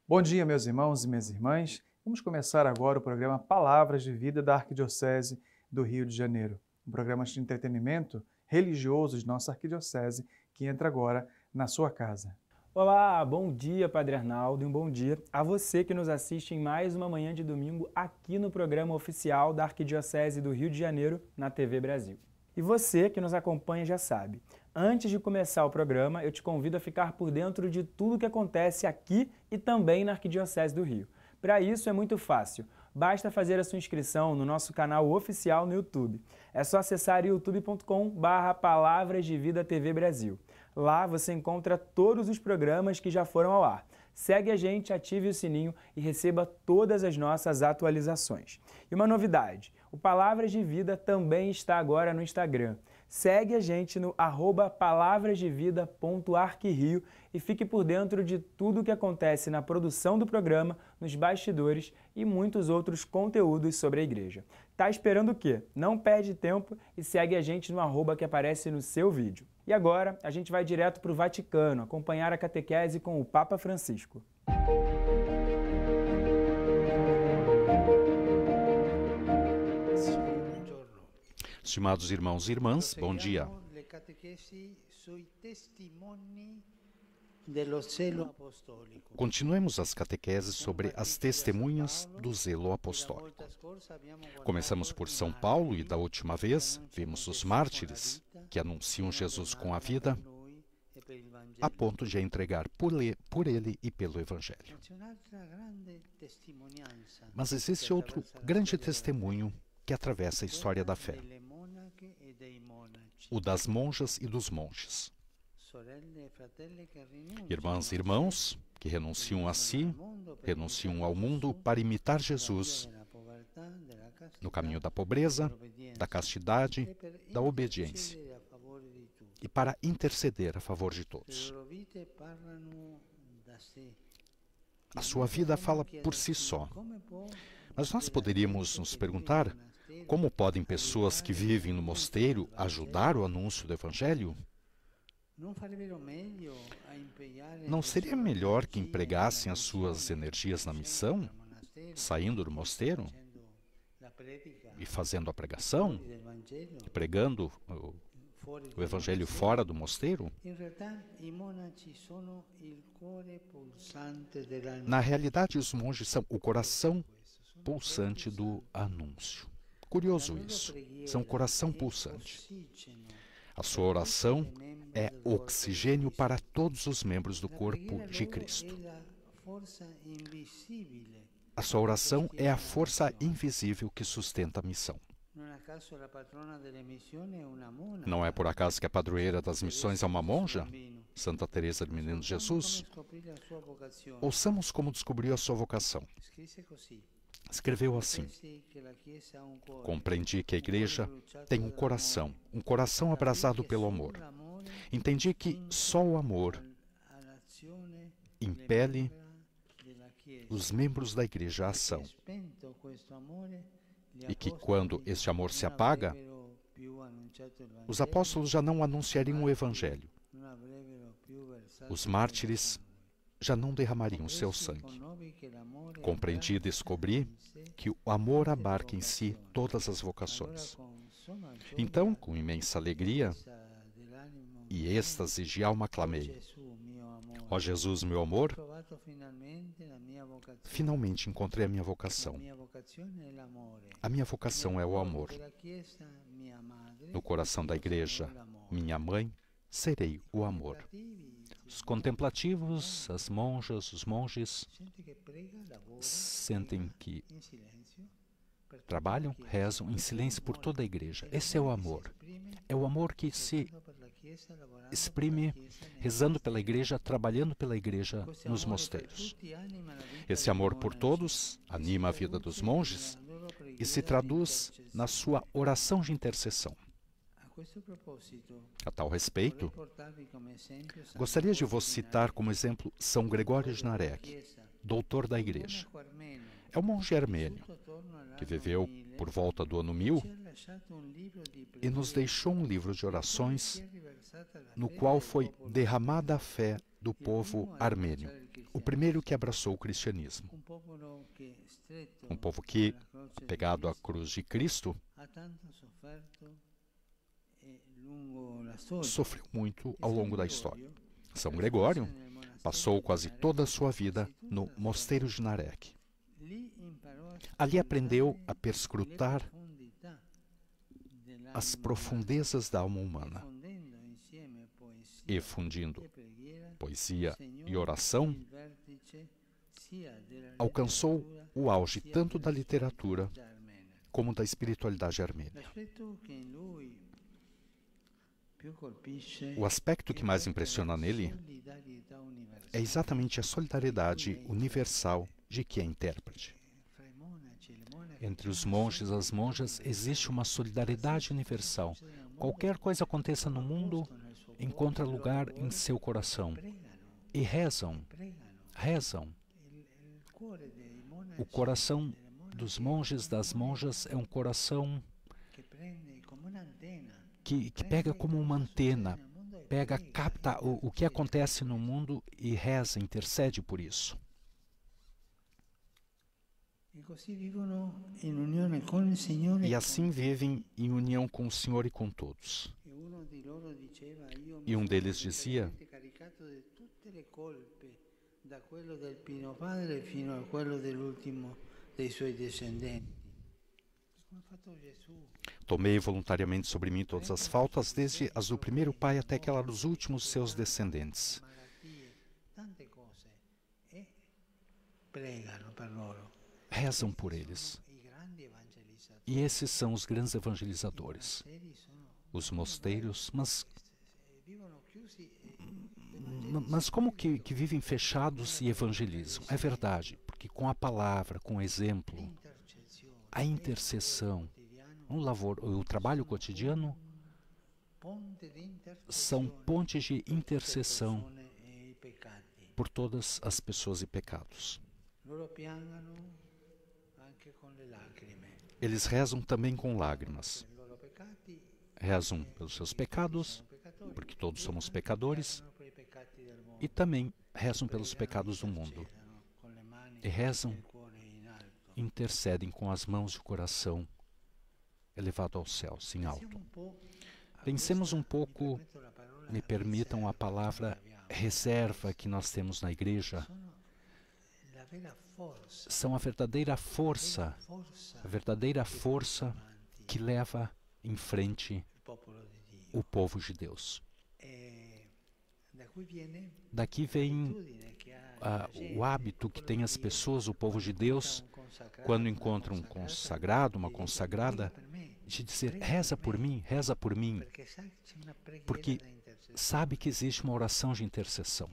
Bom dia, meus irmãos e minhas irmãs. Vamos começar agora o programa Palavras de Vida da Arquidiocese do Rio de Janeiro, um programa de entretenimento religioso de nossa arquidiocese que entra agora na sua casa. Olá, bom dia, Padre Arnaldo, e um bom dia a você que nos assiste em mais uma manhã de domingo aqui no programa oficial da Arquidiocese do Rio de Janeiro, na TV Brasil. E você que nos acompanha já sabe, antes de começar o programa, eu te convido a ficar por dentro de tudo que acontece aqui e também na Arquidiocese do Rio. Para isso é muito fácil, basta fazer a sua inscrição no nosso canal oficial no YouTube. É só acessar youtube.com/Palavras de Vida TV Brasil. Lá você encontra todos os programas que já foram ao ar. Segue a gente, ative o sininho e receba todas as nossas atualizações. E uma novidade, o Palavras de Vida também está agora no Instagram. Segue a gente no @palavrasdevida.arquirio e fique por dentro de tudo o que acontece na produção do programa, nos bastidores e muitos outros conteúdos sobre a igreja. Tá esperando o quê? Não perde tempo e segue a gente no @ que aparece no seu vídeo. E agora a gente vai direto para o Vaticano acompanhar a catequese com o Papa Francisco. Estimados irmãos e irmãs, bom dia. Continuemos as catequeses sobre as testemunhas do zelo apostólico. Começamos por São Paulo e da última vez vimos os mártires que anunciam Jesus com a vida a ponto de a entregar por ele e pelo Evangelho. Mas existe outro grande testemunho que atravessa a história da fé, o das monjas e dos monges. Irmãs e irmãos que renunciam a si, renunciam ao mundo para imitar Jesus no caminho da pobreza, da castidade, da obediência e para interceder a favor de todos. A sua vida fala por si só, mas nós poderíamos nos perguntar como podem pessoas que vivem no mosteiro ajudar o anúncio do Evangelho? Não seria melhor que empregassem as suas energias na missão, saindo do mosteiro e fazendo a pregação, pregando o Evangelho fora do mosteiro? Na realidade, os monges são o coração pulsante do anúncio. Curioso isso, são o coração pulsante. A sua oração é oxigênio para todos os membros do corpo de Cristo. A sua oração é a força invisível que sustenta a missão. Não é por acaso que a padroeira das missões é uma monja, Santa Teresa do Menino Jesus? Ouçamos como descobriu a sua vocação. Escreveu assim: compreendi que a Igreja tem um coração abrasado pelo amor. Entendi que só o amor impele os membros da Igreja à ação. E que quando este amor se apaga, os apóstolos já não anunciariam o Evangelho. Os mártires já não derramariam seu sangue. Compreendi e descobri que o amor abarca em si todas as vocações. Então, com imensa alegria e êxtase de alma, clamei: ó Jesus, meu amor, finalmente encontrei a minha vocação. A minha vocação é o amor. No coração da Igreja, minha mãe, serei o amor. Os contemplativos, as monjas, os monges, sentem que trabalham, rezam em silêncio por toda a Igreja. Esse é o amor. É o amor que se exprime rezando pela Igreja, trabalhando pela Igreja nos mosteiros. Esse amor por todos anima a vida dos monges e se traduz na sua oração de intercessão. A tal respeito, gostaria de vos citar como exemplo São Gregório de Narek, doutor da Igreja. É um monge armênio que viveu por volta do ano 1000 e nos deixou um livro de orações no qual foi derramada a fé do povo armênio, o primeiro que abraçou o cristianismo. Um povo que, apegado à cruz de Cristo, sofreu muito ao longo da história. São Gregório passou quase toda a sua vida no mosteiro de Narek. Ali aprendeu a perscrutar as profundezas da alma humana e, fundindo poesia e oração, alcançou o auge tanto da literatura como da espiritualidade armênia. O aspecto que mais impressiona nele é exatamente a solidariedade universal de que é intérprete. Entre os monges e as monjas existe uma solidariedade universal. Qualquer coisa aconteça no mundo, encontra lugar em seu coração. E rezam. O coração dos monges, das monjas, é um coração que pega como uma antena, capta o que acontece no mundo e reza, intercede por isso. E assim vivem em união com o Senhor e com todos. E um deles dizia: tomei voluntariamente sobre mim todas as faltas, desde as do primeiro pai até aquela dos últimos seus descendentes. Rezam por eles. E esses são os grandes evangelizadores. Os mosteiros, mas como que vivem fechados e evangelizam? É verdade, porque com a palavra, com o exemplo, a intercessão, o trabalho cotidiano são pontes de intercessão por todas as pessoas e pecados. Eles rezam também com lágrimas. Rezam pelos seus pecados, porque todos somos pecadores, e também rezam pelos pecados do mundo. E rezam, intercedem com as mãos e o coração elevado aos céus, em alto. Pensemos um pouco, me permitam a palavra reserva que nós temos na igreja. São a verdadeira força que leva em frente o povo de Deus. Daqui vem o hábito que tem as pessoas, o povo de Deus, quando encontram um consagrado, uma consagrada, de dizer: reza por mim, porque sabe que existe uma oração de intercessão.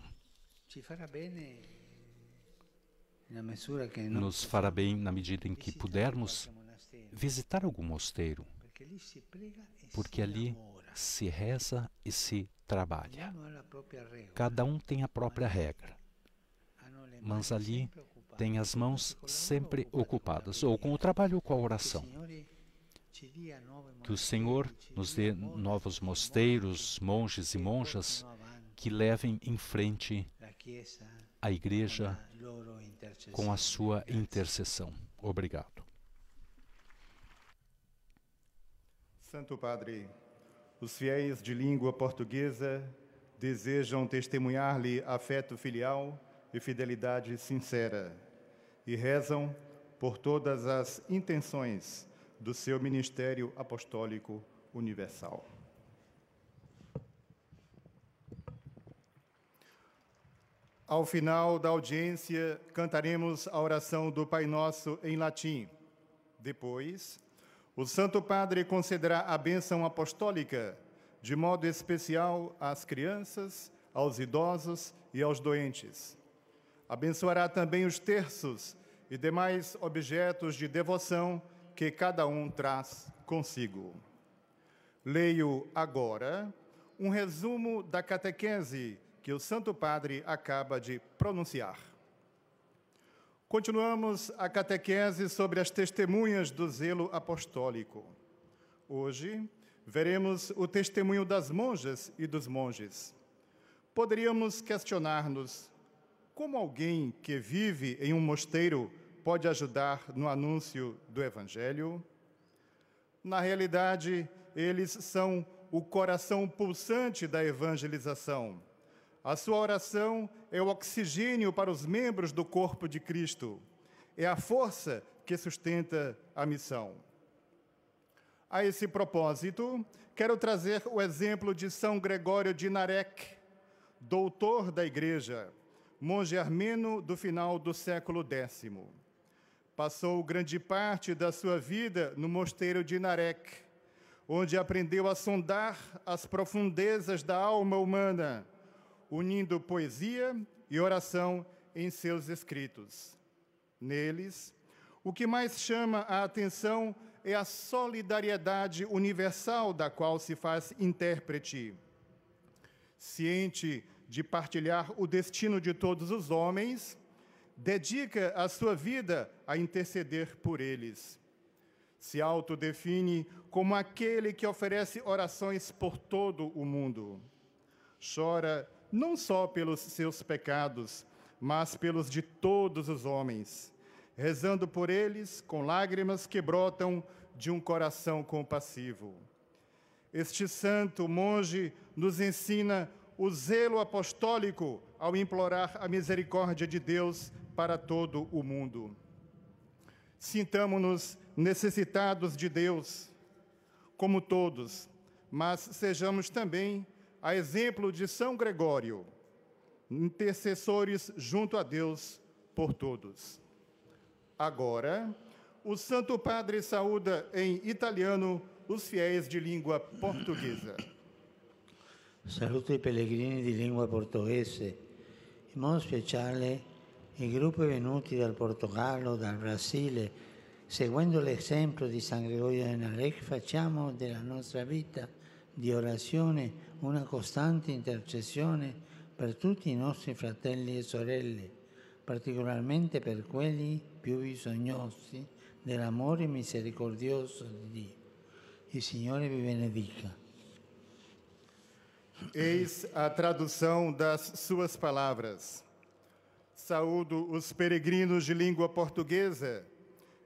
Nos fará bem na medida em que pudermos visitar algum mosteiro, porque ali se reza e se trabalha. Cada um tem a própria regra, mas ali tem as mãos sempre ocupadas, ou com o trabalho ou com a oração. Que o Senhor nos dê novos mosteiros, monges e monjas que levem em frente a igreja com a sua intercessão. Obrigado. Santo Padre, os fiéis de língua portuguesa desejam testemunhar-lhe afeto filial e fidelidade sincera e rezam por todas as intenções do seu ministério apostólico universal. Ao final da audiência, cantaremos a oração do Pai Nosso em latim. Depois, o Santo Padre concederá a bênção apostólica, de modo especial às crianças, aos idosos e aos doentes. Abençoará também os terços e demais objetos de devoção que cada um traz consigo. Leio agora um resumo da catequese que o Santo Padre acaba de pronunciar. Continuamos a catequese sobre as testemunhas do zelo apostólico. Hoje, veremos o testemunho das monjas e dos monges. Poderíamos questionar-nos como alguém que vive em um mosteiro pode ajudar no anúncio do Evangelho? Na realidade, eles são o coração pulsante da evangelização. A sua oração é o oxigênio para os membros do corpo de Cristo. É a força que sustenta a missão. A esse propósito, quero trazer o exemplo de São Gregório de Narek, doutor da Igreja, monge armeno do final do século X. Passou grande parte da sua vida no mosteiro de Narek, onde aprendeu a sondar as profundezas da alma humana, unindo poesia e oração em seus escritos. Neles, o que mais chama a atenção é a solidariedade universal da qual se faz intérprete. Ciente de partilhar o destino de todos os homens, dedica a sua vida a interceder por eles. Se autodefine como aquele que oferece orações por todo o mundo. Chora não só pelos seus pecados, mas pelos de todos os homens, rezando por eles com lágrimas que brotam de um coração compassivo. Este santo monge nos ensina o zelo apostólico ao implorar a misericórdia de Deus para todo o mundo. Sintamo-nos necessitados de Deus, como todos, mas sejamos também, a exemplo de São Gregório, intercessores junto a Deus por todos. Agora, o Santo Padre saúda em italiano os fiéis de língua portuguesa. Saluto i pellegrini di lingua portoghese, in modo speciale i gruppi venuti dal Portogallo, dal Brasile. Seguendo l'esempio di San Gregorio di Narek, facciamo della nostra vita di orazione una costante intercessione per tutti i nostri fratelli e sorelle, particolarmente per quelli più bisognosi dell'amore misericordioso di Dio. Il Signore vi benedica. Eis a tradução das suas palavras. Saúdo os peregrinos de língua portuguesa,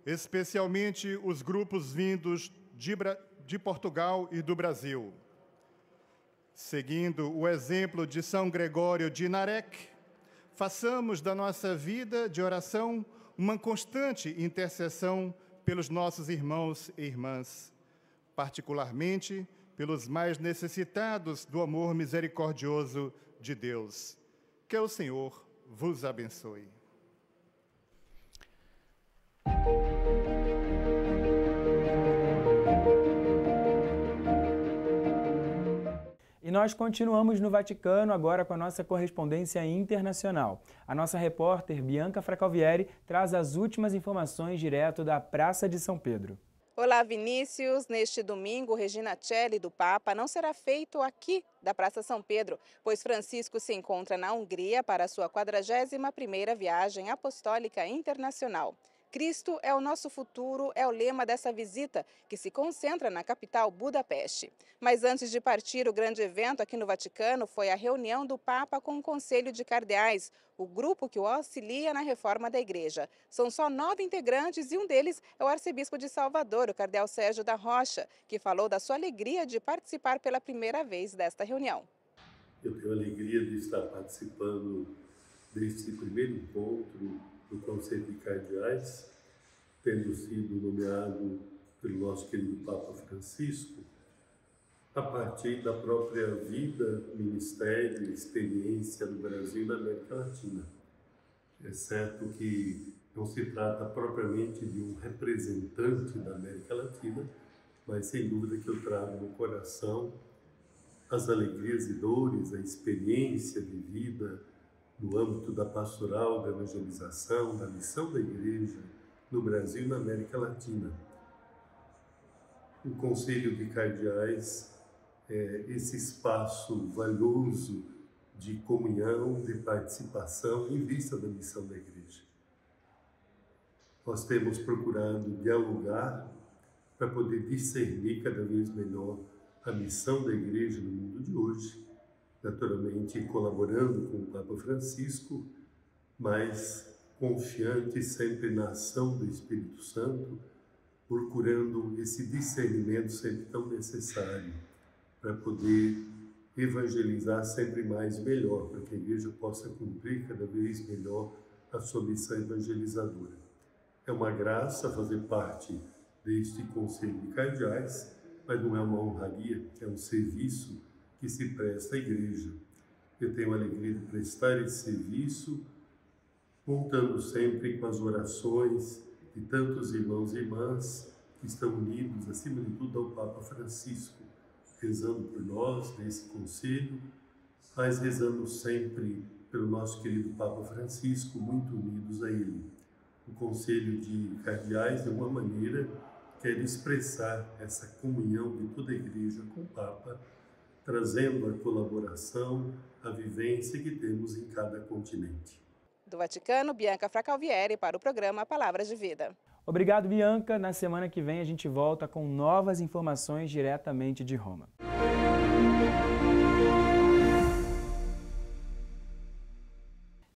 especialmente os grupos vindos de Portugal e do Brasil. Seguindo o exemplo de São Gregório de Narek, façamos da nossa vida de oração uma constante intercessão pelos nossos irmãos e irmãs, particularmente pelos mais necessitados do amor misericordioso de Deus. Que o Senhor vos abençoe. E nós continuamos no Vaticano agora com a nossa correspondência internacional. A nossa repórter Bianca Fracalvieri traz as últimas informações direto da Praça de São Pedro. Olá, Vinícius. Neste domingo, Regina Coeli do Papa não será feito aqui da Praça São Pedro, pois Francisco se encontra na Hungria para sua 41ª viagem apostólica internacional. Cristo é o nosso futuro é o lema dessa visita, que se concentra na capital Budapeste. Mas antes de partir, o grande evento aqui no Vaticano foi a reunião do Papa com o Conselho de Cardeais, o grupo que o auxilia na reforma da Igreja. São só 9 integrantes e um deles é o arcebispo de Salvador, o cardeal Sérgio da Rocha, que falou da sua alegria de participar pela primeira vez desta reunião. Eu tenho a alegria de estar participando deste primeiro encontro do Conselho de Cardeais, tendo sido nomeado pelo nosso querido Papa Francisco, a partir da própria vida, ministério e experiência no Brasil e na América Latina. É certo que não se trata propriamente de um representante da América Latina, mas sem dúvida que eu trago no coração as alegrias e dores, a experiência de vida no âmbito da pastoral, da evangelização, da missão da Igreja no Brasil e na América Latina. O Conselho de Cardeais é esse espaço valioso de comunhão, de participação em vista da missão da Igreja. Nós temos procurado dialogar para poder discernir cada vez melhor a missão da Igreja no mundo de hoje, naturalmente colaborando com o Papa Francisco mas confiante sempre na ação do Espírito Santo, procurando esse discernimento sempre tão necessário para poder evangelizar sempre mais e melhor, para que a Igreja possa cumprir cada vez melhor a sua missão evangelizadora. É uma graça fazer parte deste Conselho de Cardeais, mas não é uma honraria, é um serviço que se presta à Igreja. Eu tenho a alegria de prestar esse serviço, contando sempre com as orações de tantos irmãos e irmãs que estão unidos, acima de tudo, ao Papa Francisco, rezando por nós nesse conselho, mas rezando sempre pelo nosso querido Papa Francisco, muito unidos a ele. O Conselho de Cardeais, de uma maneira, quer expressar essa comunhão de toda a Igreja com o Papa, trazendo a colaboração, a vivência que temos em cada continente. Do Vaticano, Bianca Fracalvieri para o programa Palavras de Vida. Obrigado, Bianca. Na semana que vem a gente volta com novas informações diretamente de Roma.